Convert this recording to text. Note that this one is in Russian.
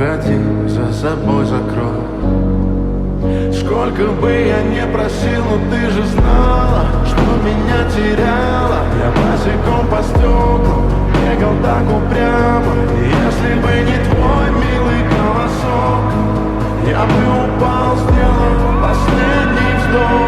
уходи, за собой закрой. Сколько бы я не просил, но ты же знала, что меня теряла. Я босиком по стеклам бегал так упрямо. Если бы не твой милый голосок, я бы упал, сделал последний вздох.